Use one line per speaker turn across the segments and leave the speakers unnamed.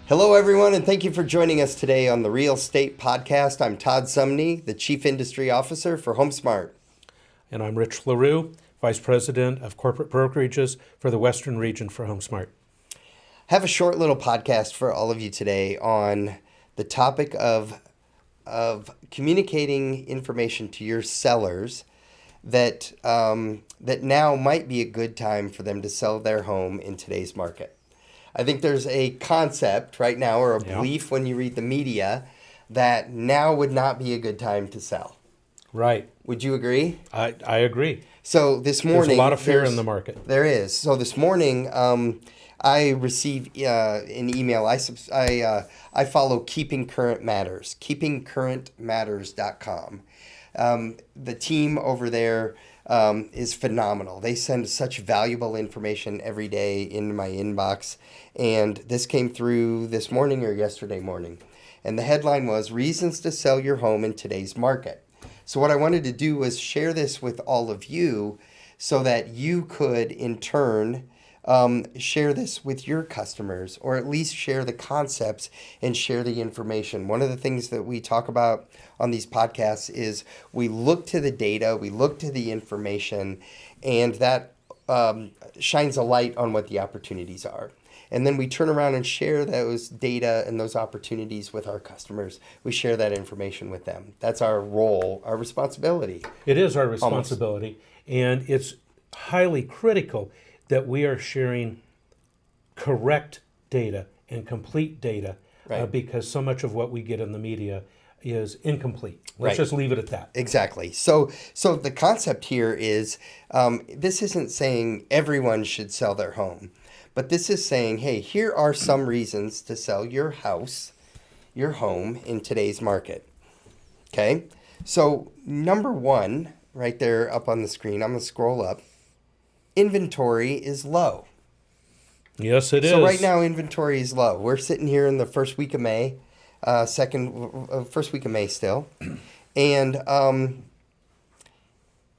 Hello, everyone, and thank you for joining us today on the Real Estate Podcast. I'm Todd Sumney, the Chief Industry Officer for HomeSmart.
And I'm Rich LaRue, Vice President of Corporate Brokerages for the Western Region for HomeSmart.
Have a short little podcast for all of you today on the topic of communicating information to your sellers that now might be a good time for them to sell their home in today's market. I think there's a concept right now or a belief when you read the media that now would not be a good time to sell.
Right.
Would you agree?
I agree.
So this morning...
There's a lot of fear in the market.
There is. So this morning, I received an email. I follow Keeping Current Matters, keepingcurrentmatters.com. The team over there is phenomenal. They send such valuable information every day in my inbox. And this came through this morning or yesterday morning. And the headline was, Reasons to Sell Your Home in Today's Market. So what I wanted to do was share this with all of you so that you could, in turn, share this with your customers, or at least share the concepts and share the information. One of the things that we talk about on these podcasts is we look to the data, we look to the information, and that shines a light on what the opportunities are. And then we turn around and share those data and those opportunities with our customers. We share that information with them. That's our role, our responsibility.
It is our responsibility, and it's highly critical that we are sharing correct data and complete data,
right.
Because so much of what we get in the media is incomplete. Let's just leave it at that.
Exactly. So the concept here is this isn't saying everyone should sell their home, but this is saying, hey, here are some reasons to sell your house, your home in today's market. Okay? So number one, right there up on the screen, I'm going to scroll up. Inventory is low.
Yes, it is.
So right now, inventory is low. We're sitting here in the first week of May, first week of May still, and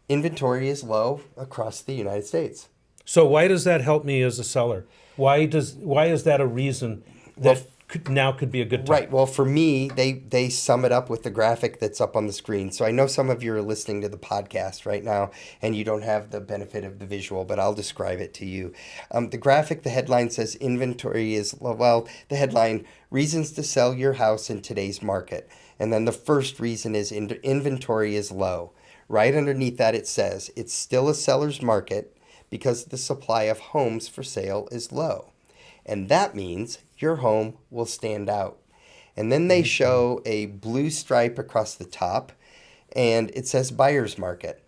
inventory is low across the United States.
So why does that help me as a seller? Why is that a reason that now could be a good time?
Right. Well, for me, they sum it up with the graphic that's up on the screen. So I know some of you are listening to the podcast right now, and you don't have the benefit of the visual, but I'll describe it to you. The graphic, the headline says inventory is low. Well, the headline, Reasons to Sell Your House in Today's Market. And then the first reason is inventory is low. Right underneath that, it says it's still a seller's market because the supply of homes for sale is low. And that means your home will stand out. And then they show a blue stripe across the top, and it says buyer's market.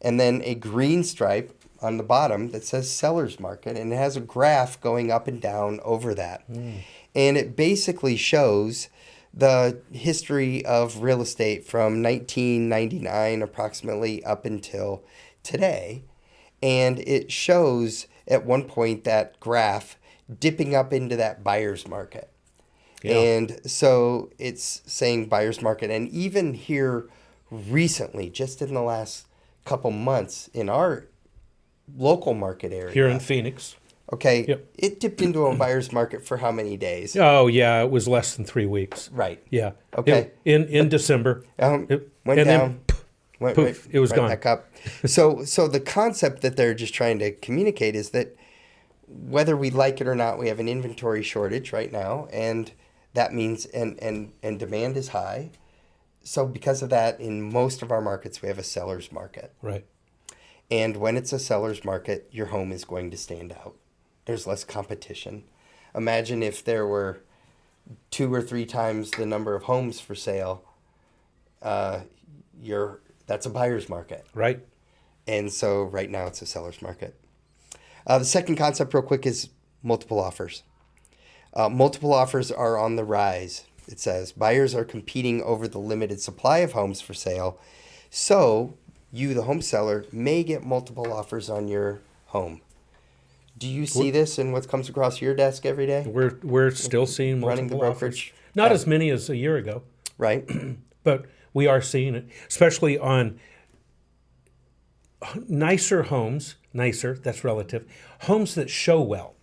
And then a green stripe on the bottom that says seller's market, and it has a graph going up and down over that. And it basically shows the history of real estate from 1999 approximately up until today. And it shows at one point that graph dipping up into that buyer's market. Yeah. And so it's saying buyer's market. And even here recently, just in the last couple months in our local market area.
Here in Phoenix.
Okay.
Yep.
It dipped into a buyer's market for how many days?
Oh, yeah. It was less than 3 weeks.
Right.
Yeah.
Okay.
In December.
Went
and
down.
Then, poof, it was
right
gone.
Back up. So the concept that they're just trying to communicate is that whether we like it or not, we have an inventory shortage right now, and that means and demand is high. So because of that, in most of our markets, we have a seller's market.
Right.
And when it's a seller's market, your home is going to stand out. There's less competition. Imagine if there were 2 or 3 times the number of homes for sale. That's a buyer's market.
Right.
And so right now it's a seller's market. The second concept real quick is multiple offers. Multiple offers are on the rise. It says buyers are competing over the limited supply of homes for sale. So you, the home seller, may get multiple offers on your home. Do you see this in what comes across your desk every day?
We're still seeing multiple
running the brokerage.
Offers. Not as many as a year ago.
Right.
But we are seeing it, especially on nicer homes, that's relative, homes that show well.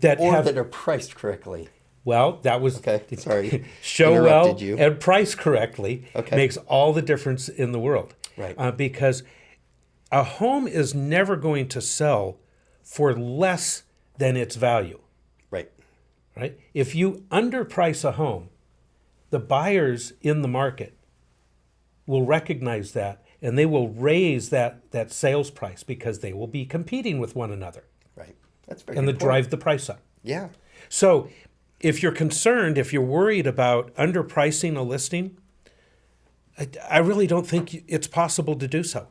That are priced correctly.
Well, that was
Okay, sorry.
show well
Interrupted you.
and price correctly
Okay.
makes all the difference in the world.
Right.
Because a home is never going to sell for less than its value,
Right.
right? If you underprice a home, the buyers in the market will recognize that and they will raise that sales price because they will be competing with one another
Right. That's very
and
good point.
drive the price up.
Yeah.
So if you're concerned, if you're worried about underpricing a listing, I really don't think it's possible to do so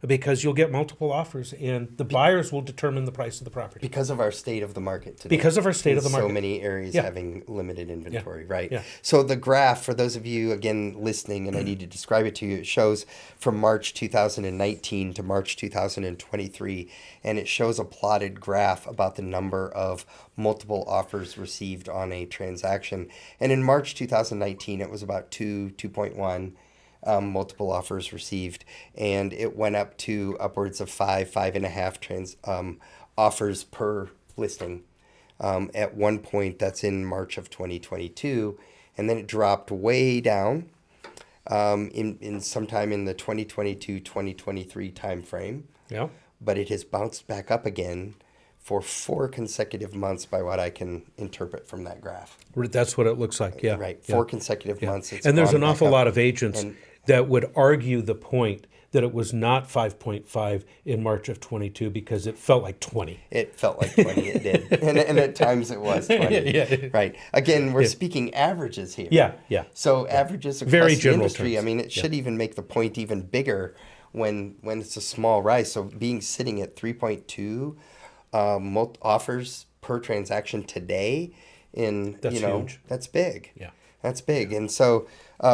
because you'll get multiple offers and the buyers will determine the price of the property.
Because of our state of the market today.
Because of our state of the market.
So many areas
Yeah.
having limited inventory, right?
Yeah.
So the graph, for those of you, again, listening, and I need to describe it to you, it shows from March 2019 to March 2023, and it shows a plotted graph about the number of multiple offers received on a transaction. And in March 2019, it was about 2.1. Multiple offers received, and it went up to upwards of 5.5 offers per listing. At one point, that's in March of 2022, and then it dropped way down in sometime in the 2022-2023 timeframe.
Yeah.
But it has bounced back up again for 4 consecutive months by what I can interpret from that graph.
That's what it looks like. Yeah.
Right,
Yeah.
4 consecutive months. It's
And there's
gone
an
back
awful
up.
lot of agents
And-
that would argue the point that it was not 5.5 in March of 22 because it felt like 20.
It felt like 20, it did. And at times it was 20.
Yeah.
Right. Again, we're speaking averages here.
Yeah, yeah.
So averages across
Very
the
general
industry,
terms.
I mean, it should even make the point even bigger when it's a small rise. So sitting at 3.2 offers per transaction today
That's huge.
that's big.
Yeah.
That's big. And so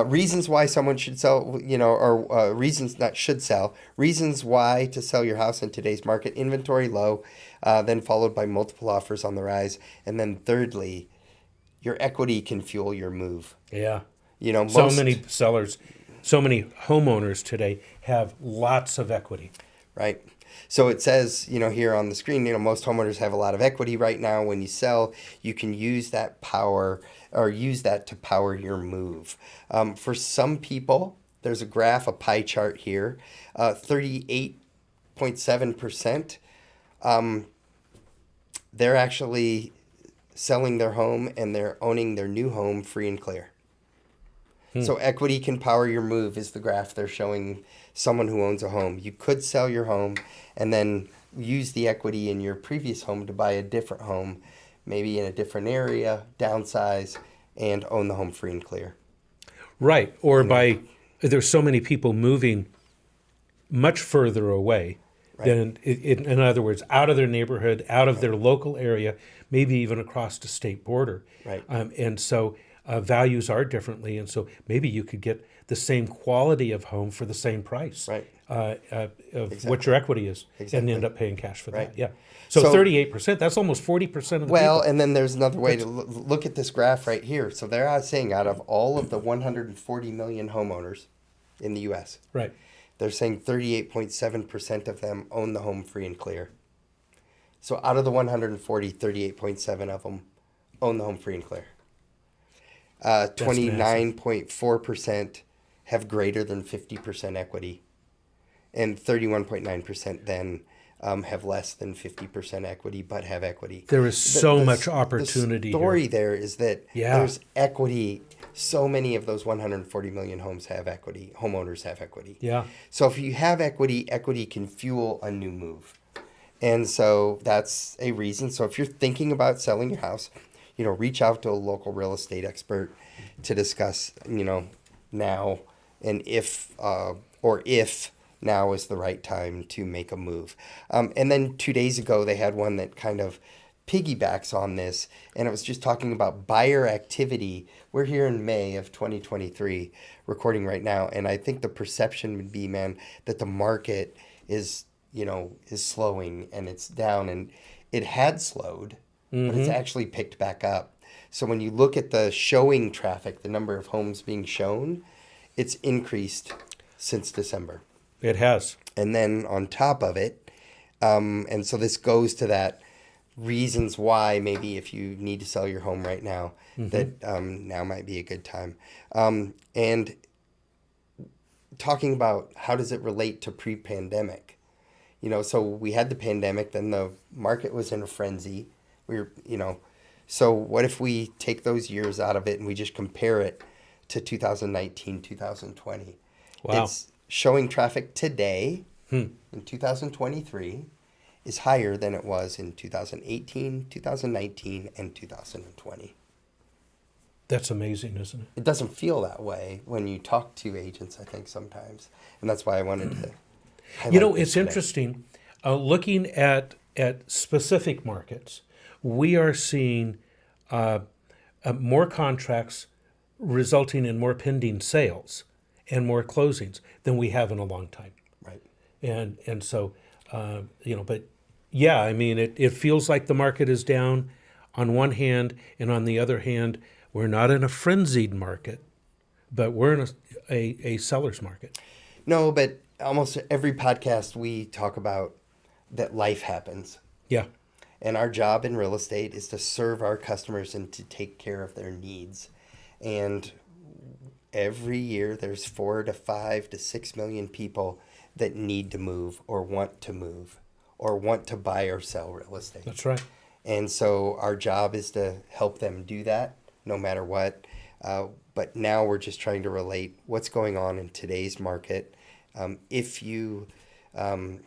reasons why someone should sell, or reasons not should sell, reasons why to sell your house in today's market: inventory low, then followed by multiple offers on the rise. And then thirdly, your equity can fuel your move.
Yeah.
So
many sellers, so many homeowners today have lots of equity.
Right. So it says, here on the screen, most homeowners have a lot of equity right now. When you sell, you can use that power or use that to power your move. For some people, there's a graph, a pie chart here, 38.7%. They're actually selling their home and they're owning their new home free and clear. So equity can power your move is the graph they're showing someone who owns a home. You could sell your home and then use the equity in your previous home to buy a different home, maybe in a different area, downsize, and own the home free and clear.
Right. Or there's so many people moving much further away than, in other words, out of their neighborhood, out of their local area, maybe even across the state border.
Right.
And so values are differently. And so maybe you could get the same quality of home for the same price
Right.
of what your equity is and end up paying cash for
Right.
that. Yeah. So
So-
38%, that's almost 40% of the
Well,
people.
and then there's another way to look at this graph right here. So they're saying out of all of the 140 million homeowners in the U.S.,
Right.
they're saying 38.7% of them own the home free and clear. So out of the 140, 38.7 of them own the home free and clear. 29.4% have greater than 50% equity, and 31.9% then have less than 50% equity but have equity.
There is so much opportunity
The story there is that
Yeah.
there's equity. So many of those 140 million homes have equity. Homeowners have equity.
Yeah.
So if you have equity, equity can fuel a new move. And so that's a reason. So if you're thinking about selling your house, reach out to a local real estate expert to discuss, now and if now is the right time to make a move. And then 2 days ago, they had one that kind of piggybacks on this, and it was just talking about buyer activity. We're here in May of 2023, recording right now, and I think the perception would be, man, that the market is slowing and it's down, and it had slowed, but it's actually picked back up. So when you look at the showing traffic, the number of homes being shown, it's increased since December.
It has.
And then on top of it, and so this goes to that reasons why maybe if you need to sell your home right now, that now might be a good time. And talking about how does it relate to pre-pandemic? So we had the pandemic, then the market was in a frenzy. So what if we take those years out of it and we just compare it to 2019, 2020?
Wow.
It's showing traffic today in 2023 is higher than it was in 2018, 2019, and 2020.
That's amazing, isn't it?
It doesn't feel that way when you talk to agents, I think, sometimes. And that's why I wanted to highlight this
It's
today.
interesting. Looking at specific markets, we are seeing more contracts resulting in more pending sales and more closings than we have in a long time.
Right.
And so, but yeah, I mean, it feels like the market is down on one hand, and on the other hand, we're not in a frenzied market, but we're in a seller's market.
No, but almost every podcast we talk about that life happens.
Yeah.
And our job in real estate is to serve our customers and to take care of their needs. And every year there's 4 to 5 to 6 million people that need to move or want to buy or sell real estate.
That's right.
And so our job is to help them do that no matter what. But now we're just trying to relate what's going on in today's market. If you, I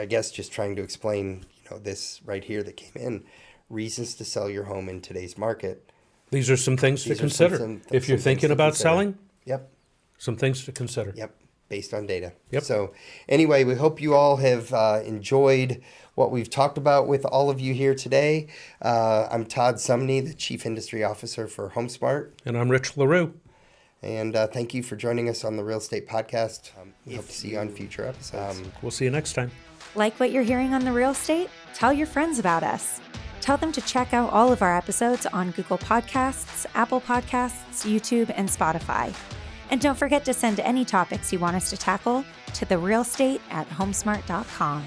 guess just trying to explain, this right here that came in, reasons to sell your home in today's market.
These are some things to consider. If you're thinking about selling,
Yep.
some things to consider.
Yep. Based on data.
Yep.
So anyway, we hope you all have enjoyed what we've talked about with all of you here today. I'm Todd Sumney, the Chief Industry Officer for HomeSmart.
And I'm Rich LaRue.
And thank you for joining us on the Real Estate Podcast. We hope to see you on future episodes.
We'll see you next time.
Like what you're hearing on The Real Estate? Tell your friends about us. Tell them to check out all of our episodes on Google Podcasts, Apple Podcasts, YouTube, and Spotify. And don't forget to send any topics you want us to tackle to therealestate@homesmart.com.